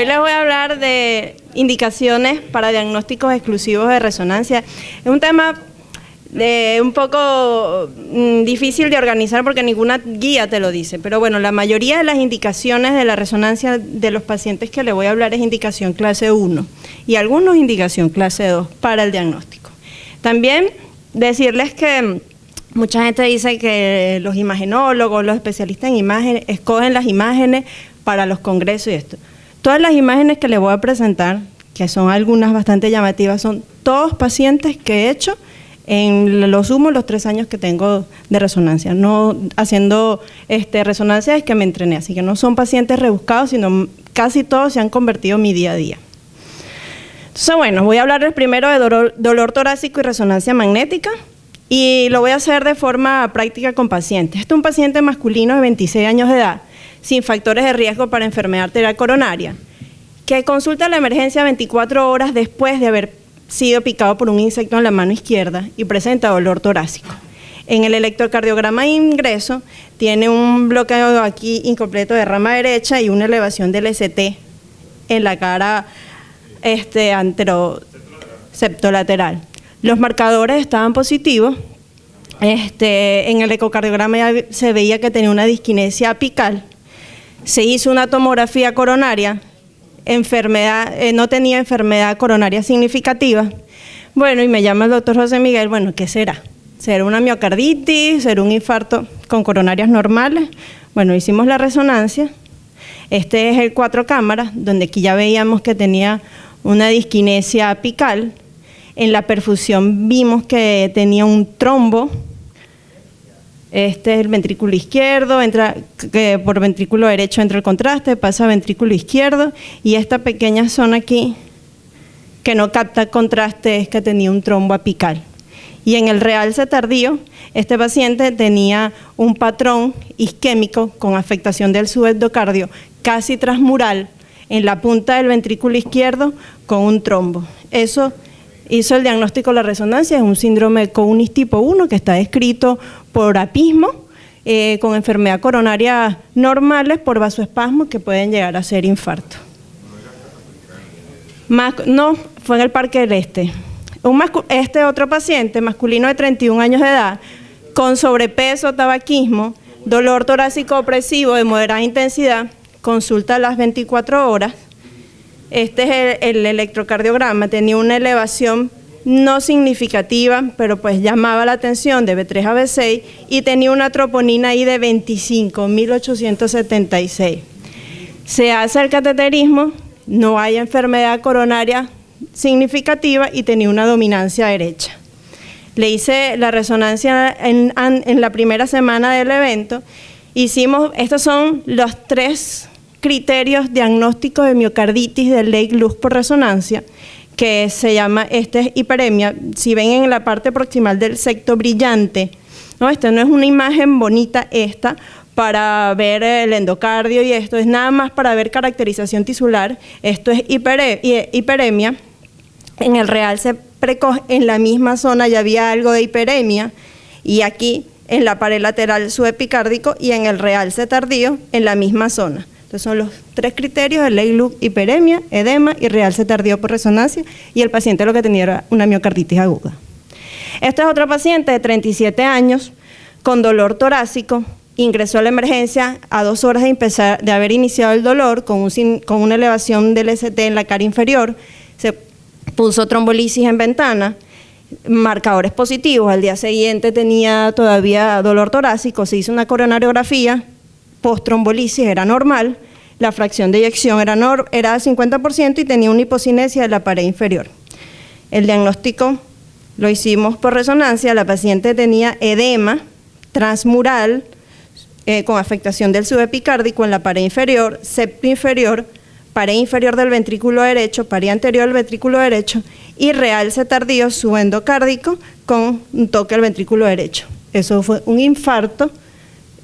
Hoy les voy a hablar de indicaciones para diagnósticos exclusivos de resonancia. Es un tema un poco difícil de organizar porque ninguna guía te lo dice, pero bueno, la mayoría de las indicaciones de la resonancia de los pacientes que le voy a hablar es indicación clase 1 y algunos indicación clase 2 para el diagnóstico. También decirles que mucha gente dice que los imagenólogos, los especialistas en imágenes, escogen las imágenes para los congresos y esto. Todas las imágenes que les voy a presentar, que son algunas bastante llamativas, son todos pacientes que he hecho en los 3 años que tengo de resonancia, no haciendo resonancia es que me entrené, así que no son pacientes rebuscados, sino casi todos se han convertido en mi día a día. Entonces, bueno, voy a hablarles primero de dolor torácico y resonancia magnética, y lo voy a hacer de forma práctica con pacientes. Este es un paciente masculino de 26 años de edad, sin factores de riesgo para enfermedad arterial coronaria, que consulta la emergencia 24 horas después de haber sido picado por un insecto en la mano izquierda y presenta dolor torácico. En el electrocardiograma de ingreso tiene un bloqueo aquí incompleto de rama derecha y una elevación del ST en la cara anteroseptolateral. Los marcadores estaban positivos. En el ecocardiograma ya se veía que tenía una disquinesia apical. Se hizo una tomografía coronaria, no tenía enfermedad coronaria significativa. Bueno, y me llama el doctor José Miguel, bueno, ¿qué será? ¿Será una miocarditis? ¿Será un infarto con coronarias normales? Bueno, hicimos la resonancia. Este es el 4 cámaras, donde aquí ya veíamos que tenía una disquinesia apical. En la perfusión vimos que tenía un trombo. Este es el ventrículo izquierdo, entra por ventrículo derecho entra el contraste, pasa a ventrículo izquierdo, y esta pequeña zona aquí que no capta contraste es que tenía un trombo apical. Y en el realce tardío, este paciente tenía un patrón isquémico con afectación del subendocardio casi transmural en la punta del ventrículo izquierdo con un trombo. Eso hizo el diagnóstico de la resonancia, es un síndrome de Counis tipo 1 que está descrito por apismo, con enfermedad coronaria normales por vasoespasmos que pueden llegar a ser infarto. No, fue en el Parque del Este. Este otro paciente, masculino de 31 años de edad, con sobrepeso, tabaquismo, dolor torácico opresivo de moderada intensidad, consulta a las 24 horas. Este es el electrocardiograma, tenía una elevación no significativa, pero pues llamaba la atención de B3 a B6 y tenía una troponina ahí de 25.876. Se hace el cateterismo, no hay enfermedad coronaria significativa y tenía una dominancia derecha. Le hice la resonancia en la primera semana del evento. Estos son los 3 criterios diagnósticos de miocarditis del Lake-Luz por resonancia, que se llama, es hiperemia. Si ven en la parte proximal del septo brillante, ¿no? Esta no es una imagen bonita para ver el endocardio y esto es nada más para ver caracterización tisular. Esto es hiperemia. En el realce precoz, en la misma zona ya había algo de hiperemia, y aquí en la pared lateral subepicárdico y en el realce tardío en la misma zona. Entonces son los 3 criterios: el Lake-Luz, hiperemia, edema y realce tardío por resonancia, y el paciente lo que tenía era una miocarditis aguda. Este es otro paciente de 37 años con dolor torácico, ingresó a la emergencia a 2 horas de haber iniciado el dolor con una elevación del ST en la cara inferior, se puso trombolisis en ventana, marcadores positivos. Al día siguiente tenía todavía dolor torácico, se hizo una coronariografía, post-trombolisis era normal, la fracción de eyección era 50% y tenía una hipocinesia de la pared inferior. El diagnóstico lo hicimos por resonancia, la paciente tenía edema transmural con afectación del subepicárdico en la pared inferior, septo inferior, pared inferior del ventrículo derecho, pared anterior del ventrículo derecho y realce tardío subendocárdico con un toque al ventrículo derecho. Eso fue un infarto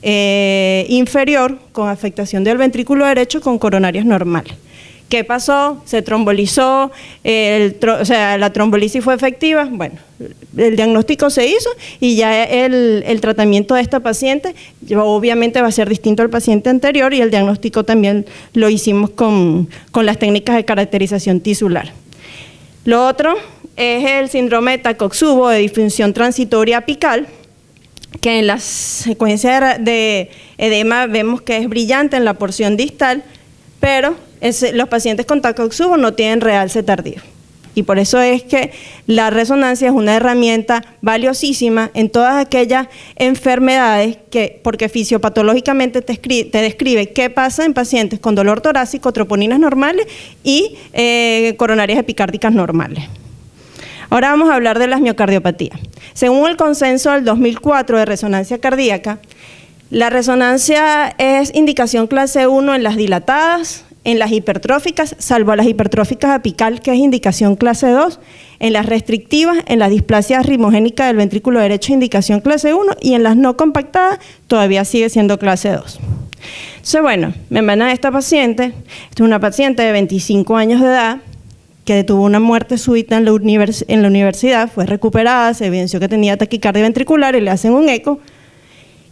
inferior con afectación del ventrículo derecho con coronarias normales. ¿Qué pasó? ¿Se trombolizó? ¿La trombolisis fue efectiva? Bueno, el diagnóstico se hizo y ya el tratamiento de esta paciente obviamente va a ser distinto al paciente anterior, y el diagnóstico también lo hicimos con las técnicas de caracterización tisular. Lo otro es el síndrome de Takotsubo, de disfunción transitoria apical, que en la secuencia de edema vemos que es brillante en la porción distal, pero los pacientes con Takotsubo no tienen realce tardío. Y por eso es que la resonancia es una herramienta valiosísima en todas aquellas enfermedades porque fisiopatológicamente te describe qué pasa en pacientes con dolor torácico, troponinas normales y coronarias epicárdicas normales. Ahora vamos a hablar de las miocardiopatías. Según el consenso del 2004 de resonancia cardíaca, la resonancia es indicación clase 1 en las dilatadas, en las hipertróficas, salvo las hipertróficas apical, que es indicación clase 2, en las restrictivas, en las displasias ritmogénicas del ventrículo derecho, indicación clase 1, y en las no compactadas todavía sigue siendo clase 2. Entonces, bueno, me mandan a esta paciente. Esta es una paciente de 25 años de edad que tuvo una muerte súbita en la universidad, fue recuperada, se evidenció que tenía taquicardia ventricular y le hacen un eco.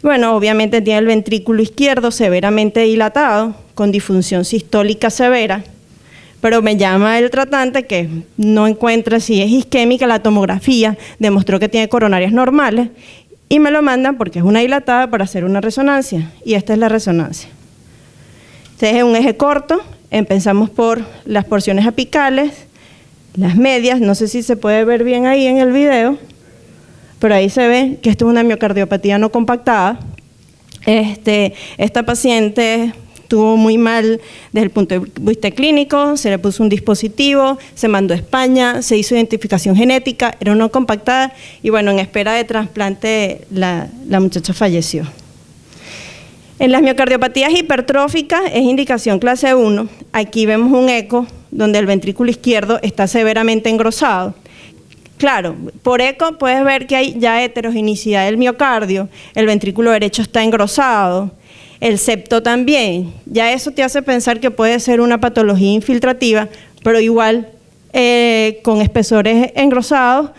Bueno, obviamente tiene el ventrículo izquierdo severamente dilatado, con disfunción sistólica severa, pero me llama el tratante que no encuentra si es isquémica. La tomografía demostró que tiene coronarias normales y me lo mandan porque es una dilatada para hacer una resonancia, y esta es la resonancia. Este es un eje corto, empezamos por las porciones apicales, las medias, no sé si se puede ver bien ahí en el video, pero ahí se ve que esto es una miocardiopatía no compactada. Esta paciente estuvo muy mal desde el punto de vista clínico, se le puso un dispositivo, se mandó a España, se hizo identificación genética, era no compactada, y bueno, en espera de trasplante la muchacha falleció. En las miocardiopatías hipertróficas es indicación clase 1, aquí vemos un eco donde el ventrículo izquierdo está severamente engrosado. Claro, por eco puedes ver que hay ya heterogeneidad del miocardio, el ventrículo derecho está engrosado, el septo también. Ya eso te hace pensar que puede ser una patología infiltrativa, pero igual con espesores engrosados,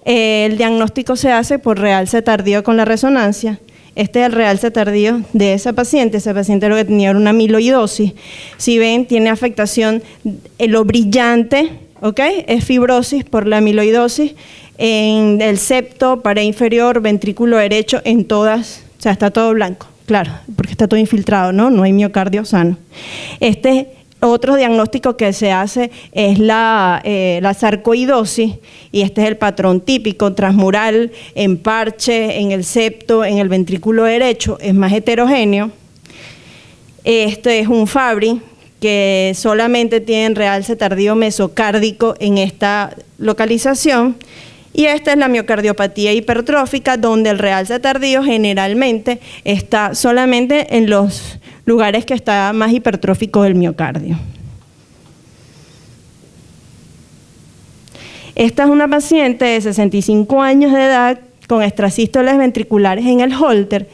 el diagnóstico se hace por realce tardío con la resonancia. Este es el realce tardío de esa paciente. Esa paciente lo que tenía era una amiloidosis. Si ven, tiene afectación en lo brillante, ¿ok? Es fibrosis por la amiloidosis en el septo, pared inferior, ventrículo derecho, en todas, o sea, está todo blanco, claro, porque está todo infiltrado, ¿no? No hay miocardio sano. Otro diagnóstico que se hace es la sarcoidosis, y este es el patrón típico, transmural, en parche, en el septo, en el ventrículo derecho, es más heterogéneo. Este es un Fabry, que solamente tienen realce tardío mesocárdico en esta localización, y esta es la miocardiopatía hipertrófica, donde el realce tardío generalmente está solamente en los lugares que está más hipertrófico del miocardio. Esta es una paciente de 65 años de edad con extrasístoles ventriculares en el Holter,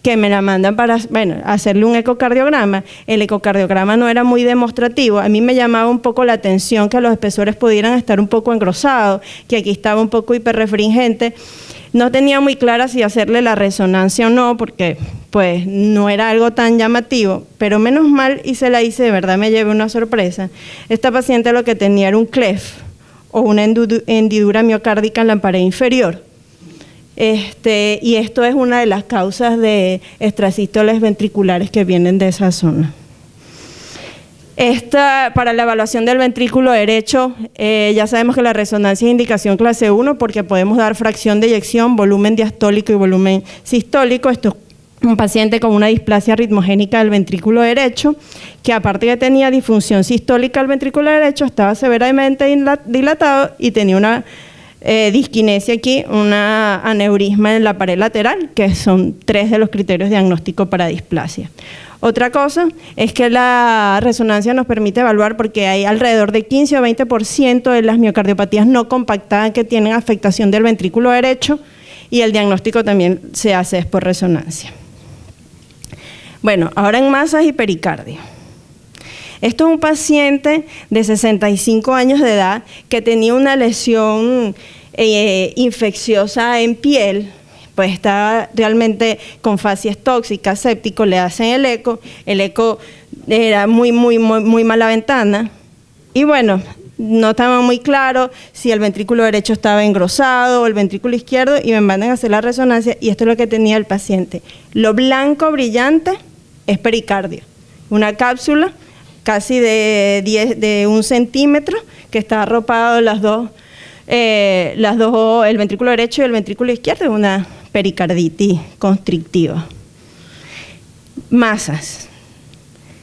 que me la mandan para hacerle un ecocardiograma. El ecocardiograma no era muy demostrativo. A mí me llamaba un poco la atención que los espesores pudieran estar un poco engrosados, que aquí estaba un poco hiperrefringente. No tenía muy clara si hacerle la resonancia o no, porque pues no era algo tan llamativo, pero menos mal y se la hice, de verdad me llevé una sorpresa. Esta paciente lo que tenía era un clef o una hendidura miocárdica en la pared inferior. Y esto es una de las causas de extrasístoles ventriculares que vienen de esa zona. Para la evaluación del ventrículo derecho, ya sabemos que la resonancia es indicación clase 1 porque podemos dar fracción de eyección, volumen diastólico y volumen sistólico. Esto es un paciente con una displasia ritmogénica del ventrículo derecho, que aparte que tenía disfunción sistólica del ventrículo derecho, estaba severamente dilatado y tenía una disquinesia aquí, una aneurisma en la pared lateral, que son 3 de los criterios diagnósticos para displasia. Otra cosa es que la resonancia nos permite evaluar, porque hay alrededor de 15 o 20% de las miocardiopatías no compactadas que tienen afectación del ventrículo derecho, y el diagnóstico también se hace por resonancia. Bueno, ahora en masas y pericardio. Esto es un paciente de 65 años de edad que tenía una lesión infecciosa en piel, pues estaba realmente con facies tóxicas, séptico, le hacen el eco era muy mala ventana, y bueno, no estaba muy claro si el ventrículo derecho estaba engrosado o el ventrículo izquierdo, y me mandan a hacer la resonancia, y esto es lo que tenía el paciente. Lo blanco brillante es pericardio, una cápsula casi de 1 centímetro que está arropado las dos, el ventrículo derecho y el ventrículo izquierdo, es una pericarditis constrictiva. Masas.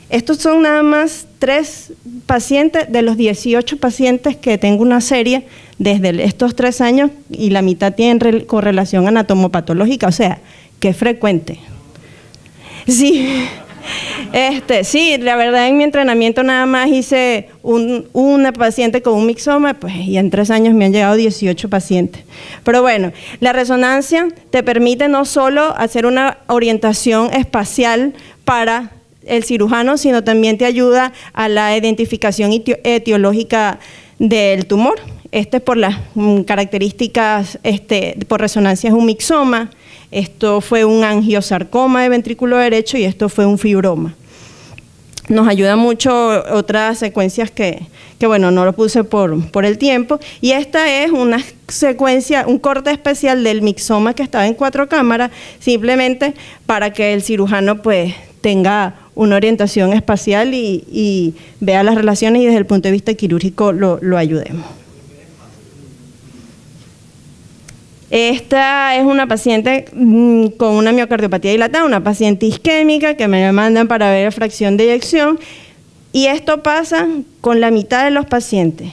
Estos son nada más 3 pacientes de los 18 pacientes que tengo una serie desde estos 3 años, y la mitad tienen correlación anatomopatológica, o sea, que es frecuente. Sí. Sí, la verdad en mi entrenamiento nada más hice una paciente con un mixoma, pues, y en 3 años me han llegado 18 pacientes. Pero bueno, la resonancia te permite no solo hacer una orientación espacial para el cirujano, sino también te ayuda a la identificación etiológica del tumor. Es por las características, por resonancia es un mixoma. Esto fue un angiosarcoma de ventrículo derecho y esto fue un fibroma. Nos ayuda mucho otras secuencias que bueno, no lo puse por el tiempo. Y esta es una secuencia, un corte especial del mixoma que estaba en 4 cámaras, simplemente para que el cirujano pues tenga una orientación espacial y vea las relaciones, y desde el punto de vista quirúrgico lo ayudemos. Esta es una paciente con una miocardiopatía dilatada, una paciente isquémica que me mandan para ver fracción de eyección, y esto pasa con la mitad de los pacientes.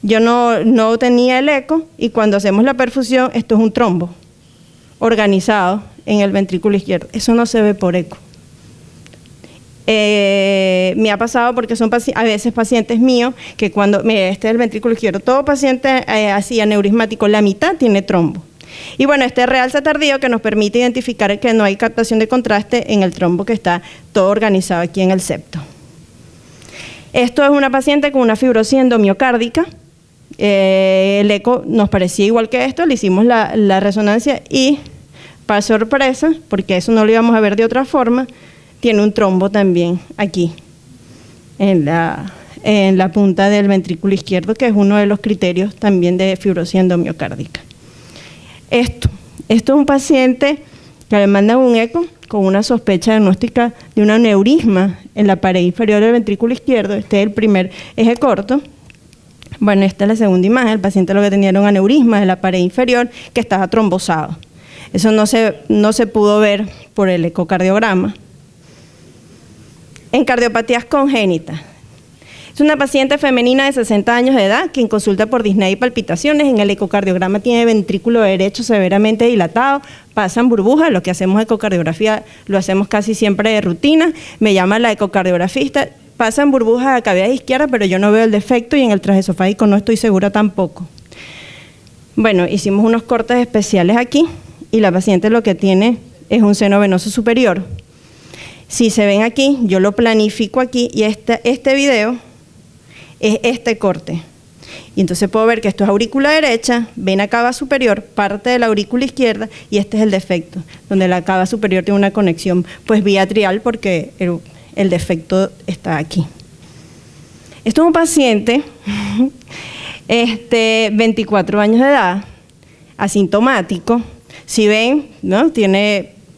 Yo no tenía el eco, y cuando hacemos la perfusión, esto es un trombo organizado en el ventrículo izquierdo. Eso no se ve por eco. Me ha pasado porque son a veces pacientes míos que cuando, mire, este es el ventrículo izquierdo, todo paciente así aneurismático, la mitad tiene trombo. Y bueno, este realza tardío que nos permite identificar que no hay captación de contraste en el trombo que está todo organizado aquí en el septo. Esto es una paciente con una fibrosis endomiocárdica. El eco nos parecía igual que esto, le hicimos la resonancia y, para sorpresa, porque eso no lo íbamos a ver de otra forma, tiene un trombo también aquí, en la punta del ventrículo izquierdo, que es uno de los criterios también de fibrosis endomiocárdica. Esto es un paciente que le mandan un eco con una sospecha diagnóstica de un aneurisma en la pared inferior del ventrículo izquierdo. Este es el primer eje corto. Bueno, esta es la segunda imagen. El paciente lo que tenía era un aneurisma de la pared inferior que estaba trombosado. Eso no se pudo ver por el ecocardiograma. En cardiopatías congénitas. Es una paciente femenina de 60 años de edad quien consulta por disnea y palpitaciones. En el ecocardiograma tiene ventrículo derecho severamente dilatado, pasan burbujas. Lo que hacemos ecocardiografía lo hacemos casi siempre de rutina. Me llama la ecocardiografista, pasan burbujas a la cavidad izquierda, pero yo no veo el defecto, y en el transesofágico no estoy segura tampoco. Bueno, hicimos unos cortes especiales aquí y la paciente lo que tiene es un seno venoso superior. Si se ven aquí, yo lo planifico aquí, y este video es este corte. Y entonces puedo ver que esto es aurícula derecha, vena cava superior, parte de la aurícula izquierda, y este es el defecto, donde la cava superior tiene una conexión pues biatrial porque el defecto está aquí. Esto es un paciente, 24 años de edad, asintomático. Si ven, ¿no?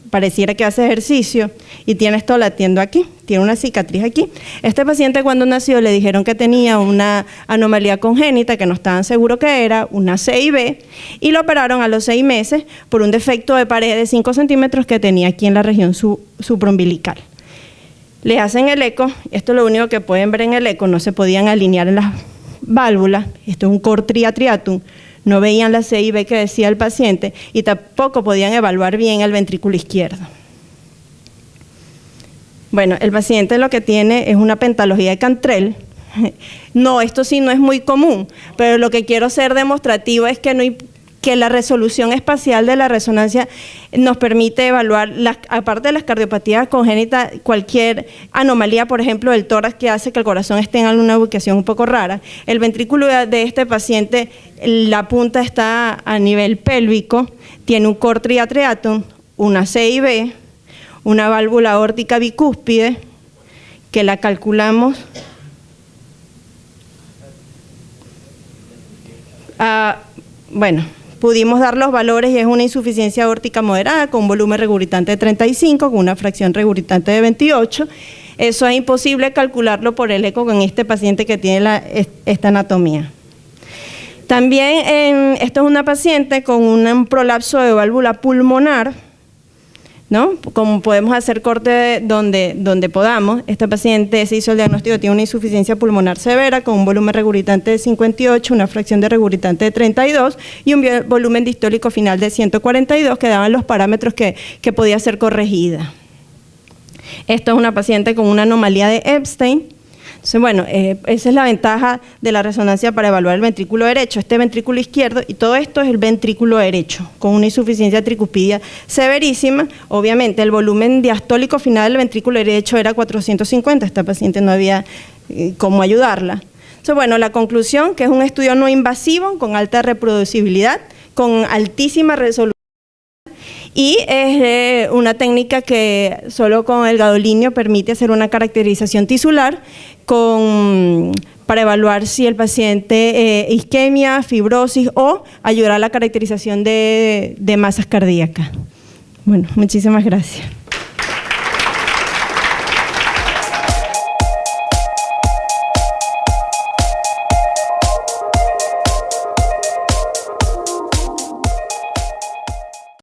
Pareciera que hace ejercicio y tiene esto latiendo aquí, tiene una cicatriz aquí. Este paciente cuando nació le dijeron que tenía una anomalía congénita que no estaban seguros que era, una CIB, y lo operaron a los 6 meses por un defecto de pared de 5 centímetros que tenía aquí en la región supraumbilical. Le hacen el eco, esto es lo único que pueden ver en el eco, no se podían alinear en las válvulas, esto es un cor triatriatum. No veían la CIB que decía el paciente y tampoco podían evaluar bien el ventrículo izquierdo. Bueno, el paciente lo que tiene es una pentalogía de Cantrell. No, esto sí no es muy común, pero lo que quiero ser demostrativo es que que la resolución espacial de la resonancia nos permite evaluar, aparte de las cardiopatías congénitas, cualquier anomalía, por ejemplo, del tórax que hace que el corazón esté en alguna ubicación un poco rara. El ventrículo de este paciente, la punta está a nivel pélvico, tiene un cor triatriatum, una CIB, una válvula aórtica bicúspide, que la calculamos bueno, pudimos dar los valores y es una insuficiencia aórtica moderada con un volumen regurgitante de 35, con una fracción regurgitante de 28. Eso es imposible calcularlo por el eco con este paciente que tiene esta anatomía. También esto es una paciente con un prolapso de válvula pulmonar, ¿no? Como podemos hacer corte donde podamos. Esta paciente se hizo el diagnóstico, tiene una insuficiencia pulmonar severa con un volumen regurgitante de 58, una fracción de regurgitante de 32 y un volumen distólico final de 142 que daban los parámetros que podía ser corregida. Esto es una paciente con una anomalía de Epstein. Entonces, bueno, esa es la ventaja de la resonancia para evaluar el ventrículo derecho. Este ventrículo izquierdo, y todo esto es el ventrículo derecho, con una insuficiencia tricuspidia severísima. Obviamente, el volumen diastólico final del ventrículo derecho era 450. Esta paciente no había cómo ayudarla. Entonces, bueno, la conclusión, que es un estudio no invasivo, con alta reproducibilidad, con altísima resolución, y es una técnica que solo con el gadolinio permite hacer una caracterización tisular para evaluar si el paciente isquemia, fibrosis o ayudar a la caracterización de masas cardíacas. Bueno, muchísimas gracias.